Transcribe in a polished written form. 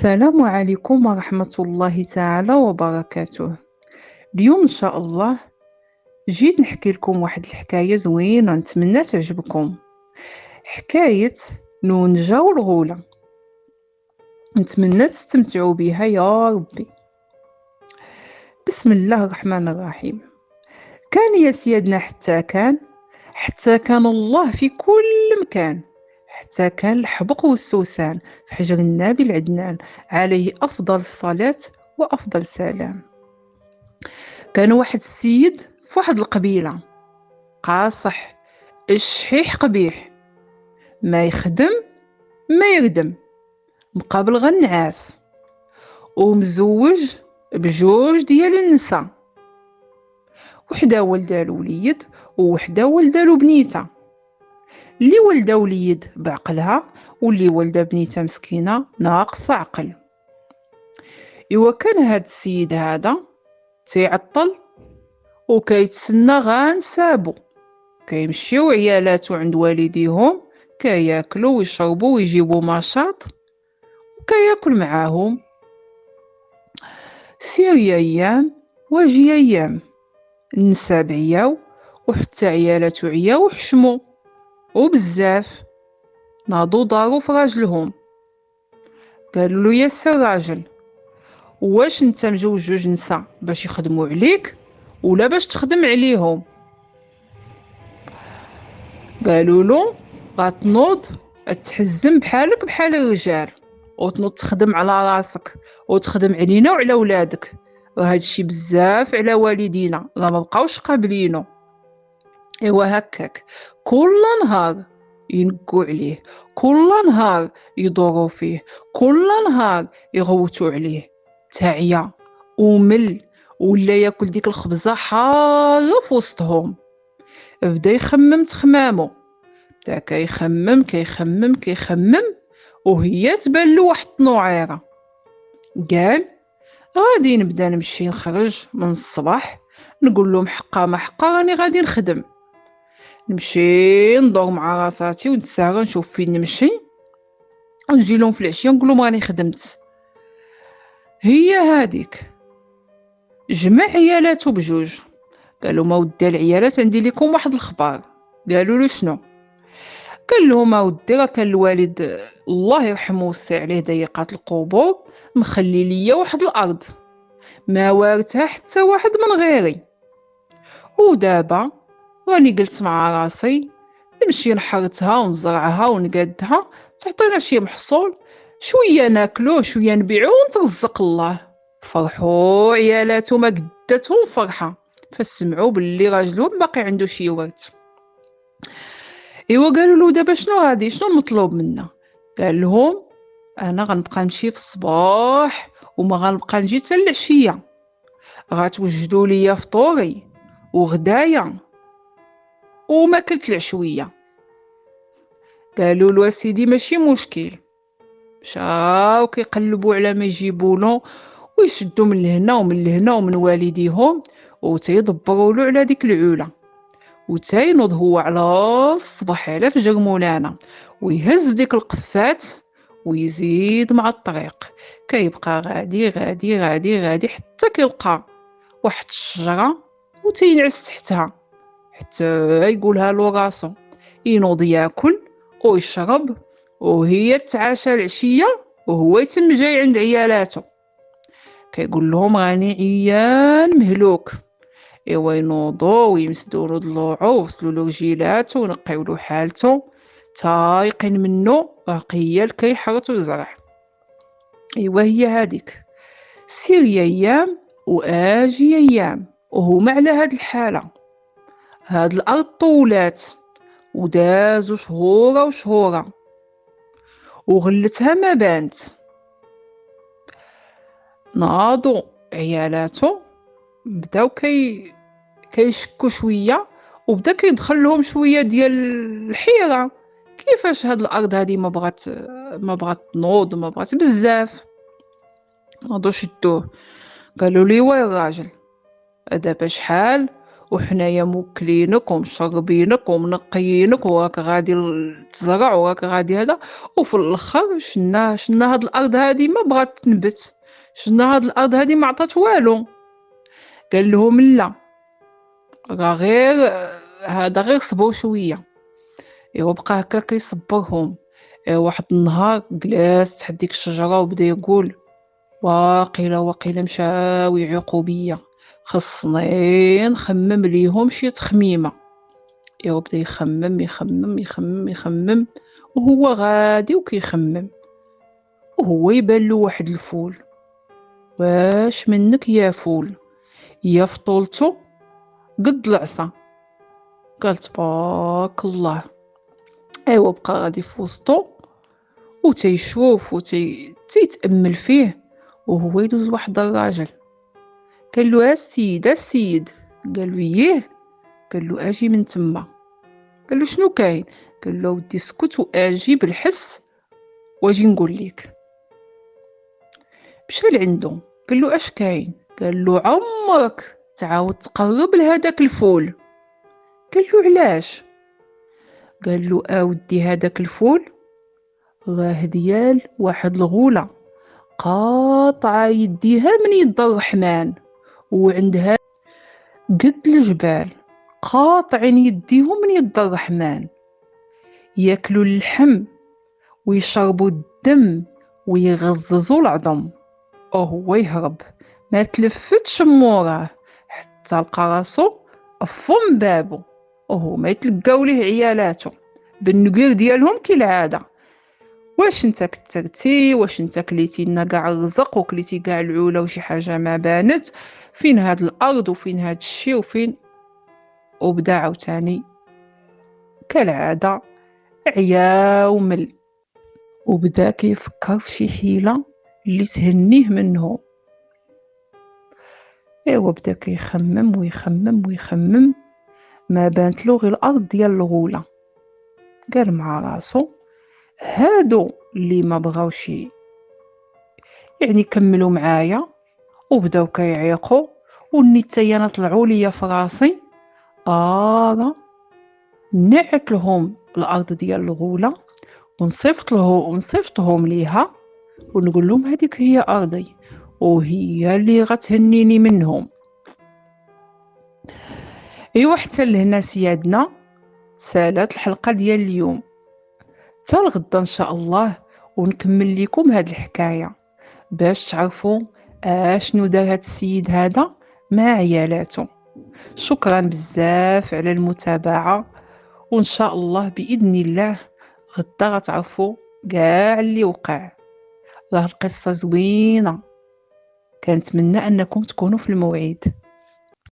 السلام عليكم ورحمة الله تعالى وبركاته. اليوم إن شاء الله جيت نحكي لكم واحد الحكاية زوينة نتمنى تعجبكم. حكاية نونجا والغولة، نتمنى تستمتعوا بها يا ربي. بسم الله الرحمن الرحيم. كان يا سيدنا حتى كان الله في كل مكان، حتى كان الحبق والسوسان في حجر النبي العدنان عليه أفضل الصلاة وأفضل السلام. كان واحد السيد في واحد القبيلة قاصح الشحيح قبيح، ما يخدم ما يردم، مقابل غير النعاس، ومزوج بجوج ديال النساء، وحده ولدالو وليد ووحده ولدالو بنيته. اللي ولده وليد بعقلها واللي ولده بنيته مسكينه ناقصه عقل. ايوا كان هاد السيد هذا تيعطل وكيتسنى غنسابو، كيمشيو عيالاتو عند والديهم كياكلوا ويشربوا ويجيبوا مشاط وكياكل معاهم. سيري ايام واجي ايام، النساب عياو وحتى عيالاتو عياو وحشموا وبزاف. ناضوا داروا في راجلهم، قالوا له يا سي الراجل، واش انت مجوج جوج نساء باش يخدموا عليك ولا باش تخدم عليهم؟ قالوا له غتنوض تحزم بحالك بحال الرجال وتنوض تخدم على راسك وتخدم علينا وعلى ولادك، راه هادشي بزاف على والدينا، راه ما بقاوش قابلينه. ايوا هكاك كل نهار ينقوا عليه، كل نهار يدوروا فيه، كل نهار يغوتوا عليه، تعيا ومل ولا ياكل ديك الخبزه حاره في وسطهم. بدا يخمم تخمامو، بدا كيخمم وهي تبان له واحد النوعيره. قال غادي نبدا نمشي نخرج من الصباح، نقول لهم حقا ما حقا راني غادي نخدم، نمشي ندور مع راساتي ونتسارى نشوف فين نمشي، ونجي لهم في العشيه نقول لهم راني خدمت. هي هذيك جمع عيالاتو بجوج، قالوا ما ودي العيالات عندي لكم واحد الخبار. قالوا له شنو؟ قال لهم اودي راه كان الوالد الله يرحمه ويوسع عليه ضيقات القبور مخلي ليا واحد الارض ما وارثها حتى واحد من غيري، ودابا راني قلت مع راسي نمشي نحرثها ونزرعها ونقادها تعطينا شي محصول، شويه ناكلوه شويه نبيعوه ونترزق الله. فرحوا عيالاتو ما قدتهم الفرحه فسمعوا باللي راجلهم باقي عنده شي ورث. ايوا قالوا له دابا شنو المطلوب منا؟ قال لهم انا غنبقى نمشي في الصباح وما غنبقى نجي حتى العشيه، غتوجدوا لي فطوري وغدايا وماكلة العشويه. قالوا له سيدي ماشي مشكل. مشاو كيقلبوا على ما يجيبوا له ويشدوا من لهنا ومن لهنا ومن والديهم وتيدبروا له على ديك العوله، وتينوض هو على الصباح على فجر مولانا ويهز ديك القفات ويزيد مع الطريق، كيبقى غادي حتى كيلقى واحد الشجره وتينعس تحتها حتى يقولها له راسو، ينوض ياكل ويشرب وهي تعاشى العشيه وهو يتم جاي عند عيالاته. كيقول لهم راني عيان مهلوك. ايوا ينوضوا ويمسدوا له ضلوعو ويغسلوا له رجيلاتو ونقيو له حالته تايقين منه رقيال كيحرث ويزرع. ايوا هي هذيك سيري ايام واجي ايام وهما على هاد الحاله. هاد الارض طولات ودازوا شهوره وغلتها ما بانت. ناضوا عيالاتو بداو كيشكوا شويه وبدا كيدخل لهم شويه ديال الحيره، كيفاش هاد الارض هادي ما بغات تنوض وما بغات بزاف. ناضوا شدوه قالوا لي وي الراجل دابا شحال وحنايا موكلينك ومشربينك ومنقيينك وراك غادي تزرع وراك غادي هذا. وفي الاخر شنا هاد الارض هادي ما بغات تنبت، شنا هاد الارض هادي ما عطات والو. قال لهم لا، راه غير هذا غير صبروا شويه. ايوا بقى هكا كيصبرهم. واحد النهار جلاس تحت ديك الشجره وبدا يقول واقيلا مشاو يعيقوا بيا، خصني نخمم ليهم شي تخميمه. ايوا بدا يخمم وهو غادي وكيخمم، وهو يبان له واحد الفول. واش منك يا فول؟ يا فطولتو قد العصا. قال تبارك الله. ايوا بقى غادي في وسطو وتيشوف تيتأمل فيه، وهو يدوز واحد الراجل. قال له السيد. قال له ايه. قال له اجي من تما. قال له شنو كاين؟ قال له ودي اسكت واجي بالحس واجي نقول لك. مشى لعندو قال له اش كاين؟ قال له عمرك تعاود تقرب لهداك الفول. قال له علاش؟ قال له اودي هداك الفول راه ديال واحد الغولة قاطعة يديها من يد الرحمن، وعندها قد الجبال قاطعين يديهم من يد الرحمن، ياكلوا اللحم ويشربوا الدم ويغززوا العظم. وهو يهرب ما تلفتش موراه حتى لقى راسو فم بابو، وهو ما يتلقاو ليه عيالاتو بالنقير ديالهم كالعاده. واش انت كثرتي؟ واش انت كليتي لنا كاع الرزق وكليتي كاع العلا وشي حاجه ما بانت؟ فين هاد الارض وفين هاد الشي وفين؟ وبدا عاوتاني كالعاده عيا ومل، وبدا كيفكر في شي حيله اللي تهنيه منه. ايوا بدا كيخمم ما بانت له غير الارض ديال الغوله. قال مع راسو هادو اللي ما بغاوش يعني يكملوا معايا وبداو كيعيقوا والنتايا انا طلعوا ليا في راسي، نعت لهم الارض ديال الغوله ونصيفطهم ليها ونقول لهم هذيك هي ارضي وهي اللي غتهنيني منهم. ايوا حتى لهنا سيادنا سالات الحلقه ديال اليوم، حتى الغدا ان شاء الله ونكمل لكم هاد الحكايه باش تعرفوا اشنو دار هاد السيد هذا مع عيالاته. شكرا بزاف على المتابعه، وان شاء الله باذن الله غدا غتعرفوا كاع اللي وقع. راه القصه زوينه، كنتمنى انكم تكونوا في الموعد.